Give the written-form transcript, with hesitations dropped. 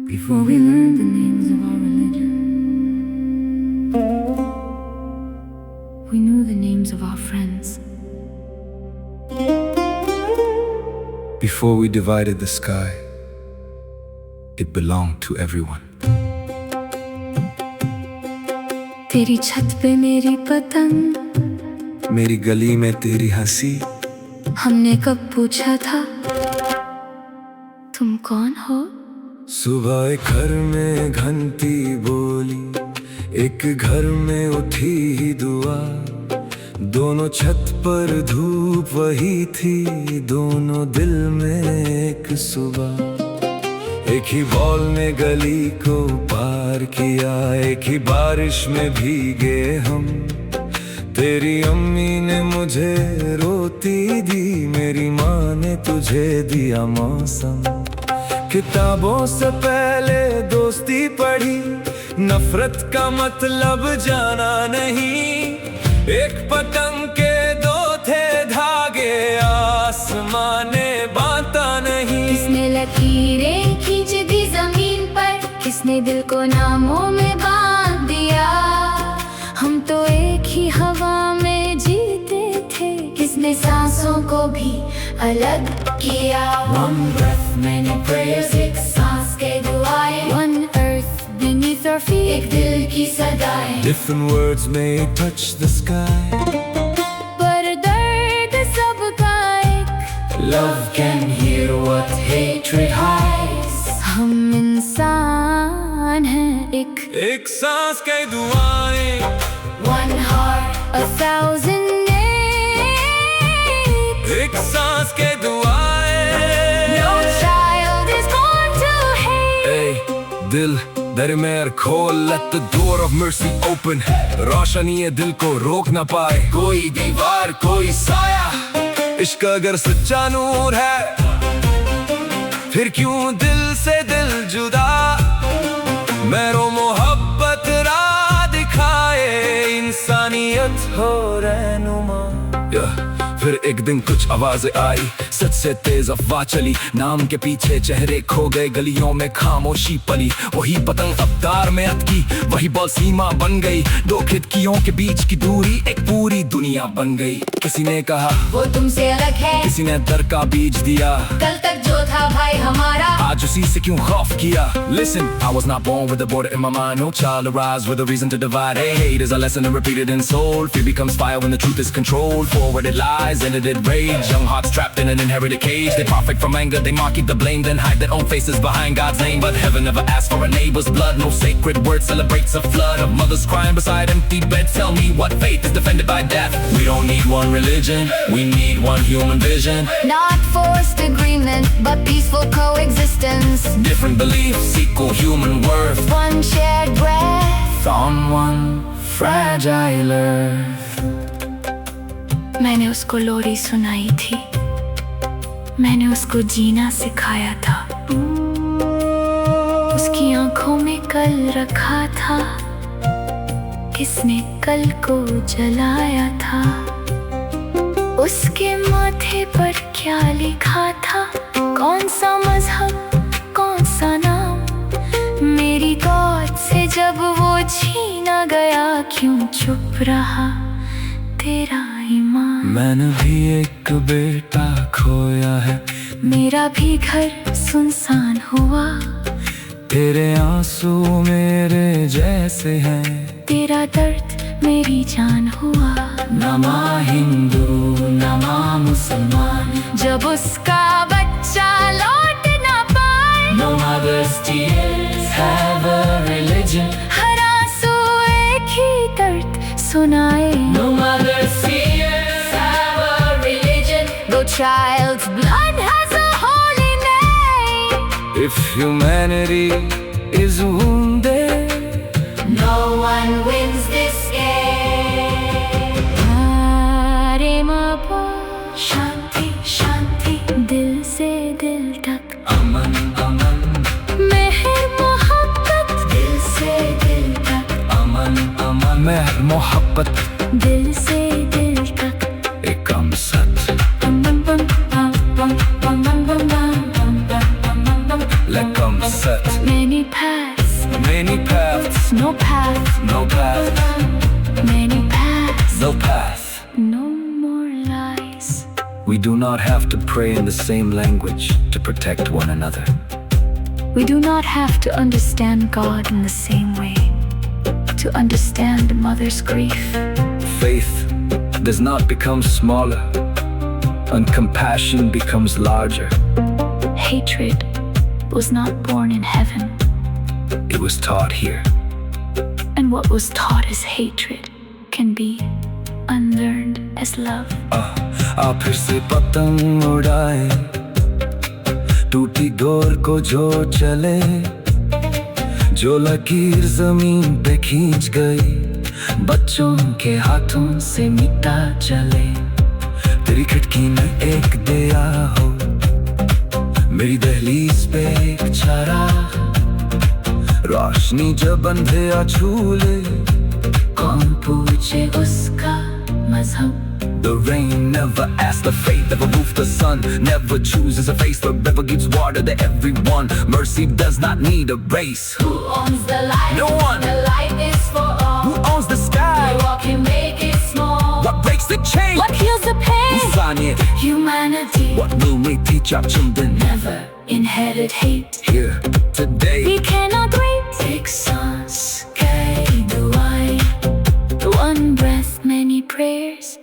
Before we learned the names of our religion, we knew the names of our friends. Before we divided the sky, it belonged to everyone. तेरी छत पे मेरी पतंग, मेरी गली में तेरी हंसी, हमने कब पूछा था तुम कौन हो? सुबह एक घर में घंटी बोली, एक घर में उठी ही दुआ, दोनों छत पर धूप वही थी, दोनों दिल में एक सुबह। एक ही बॉल ने गली को पार किया, एक ही बारिश में भीगे हम। तेरी अम्मी ने मुझे रोटी दी, मेरी माँ ने तुझे दिया मौसम। किताबों से पहले दोस्ती पढ़ी, नफरत का मतलब जाना नहीं। एक पतंग के दो थे धागे, आसमां ने बांटा नहीं। किसने लकीरें खींच दी जमीन पर, किसने दिल को नामों में बांध दिया। हम तो एक ही हवा में जीते थे, किसने सांसों को भी अलग किया। One breath, many prayers, एक सांस के दुआएं। One earth beneath our feet, एक दिल की सदाएं। Different words may touch the sky, पर दर्द सबका एक। love can hear what hatred hides. हम इंसान हैं एक सांस के दुआएं। One heart, a thousand names. एक सांस के दुआएं। No child is born to hate. Hey, दिल दरमेर खोल, let the door of mercy open. रोशनी ये दिल को रोक ना पाए, कोई दीवार कोई साया। इश्क अगर सच्चा नूर है, फिर क्यों दिल से दिल जुदा। मेरो मोहब्बत राह दिखाए, इंसानियत हो रहनुमा। फिर एक दिन कुछ आवाजें आई, सच से तेज अफवाह चली। नाम के पीछे चेहरे खो गए, गलियों में खामोशी पली। वही पतंग अब तार में अटकी, वही बॉल सीमा बन गई। दो खिड़कियों के बीच की दूरी एक पूरी दुनिया बन गई। किसी ने कहा वो तुमसे अलग है, किसी ने डर का बीज दिया। कल तक जो था भाई हमारा, आज उसी से क्यों खौफ किया। Listen, I was not born with a border in my mind. No child arise with a reason to divide. Hey, hate is a lesson and repeated in soul. Fear becomes fire when the truth is controlled. Forward it lies, ended it rage. Young hearts trapped in an inherited cage. They profit from anger, they mock, keep the blame, then hide their own faces behind God's name. But heaven never asked for a neighbor's blood. No sacred word celebrates a flood of mothers crying beside empty beds. Tell me what faith is defended by death. We don't need one religion, we need one human vision. Not forced agreement, but peaceful coexistence. Different beliefs equal human worth. One shared breath On one fragile earth. मैंने उसको लोरी सुनाई थी, मैंने उसको जीना सिखाया था। उसकी आंखों में कल रखा था, किसने कल को जलाया था। उसके माथे पर क्या लिखा था, कौन सा मजहब कौन सा नाम। मेरी गौर से जब वो छीना गया, क्यों चुप रहा तेरा ईमान। मैंने भी एक बेटा खोया है, मेरा भी घर सुनसान हुआ। तेरे आंसू मेरे जैसे हैं, तेरा दर्द मेरी जान हुआ। ना माँ हिंदू ना माँ मुसलमान, जब उसका बच्चा लौट ना पाए। No mother's tears have a religion. हर आंसू एक ही दर्द सुनाए। No mother's tears have a religion. No child's blood has a holy name. If humanity is wounded, No one wins this game. हरे मापो शांति शांति, दिल से दिल तक अमन अमन, मेहर मोहब्बत, दिल से दिल तक अमन अमन, मेहर मोहब्बत, दिल से दिल तक। एक हम सच बम बम बम बम बम बम बम बम बम बम बम बम। let come set. Many Many paths, Many paths, no path. no path, Many paths, no path. no more lies. We do not have to pray in the same language to protect one another. We do not have to understand God in the same way to understand a mother's grief. Faith does not become smaller, and compassion becomes larger. Hatred was not born in heaven, It was taught here. and what was taught as hatred can be unlearned as love. आप फिर से पतंग उड़ाए, टूटी door को जो चले, जो लकीर जमीन पे खींच गई, बच्चों के हाथों से मिटा चले। तेरी खिड़की में एक दिया हो, मेरी दहलीज पे एक चराग, रोशनी जब अंधेरा छू ले, कौन पूछे उसका मजहब? The rain never asks the fate, never moves the sun, never chooses a face, forever gives water to everyone. Mercy does not need a race. Who owns the light? No one. The light is for all. Who owns the sky? What can make it small? What breaks the chain? What heals the pain? Insaniyat. Humanity What will we teach our children? never inherit hate. Here today, We cannot wait. Take सांस कई दुआएं, one breath, many prayers.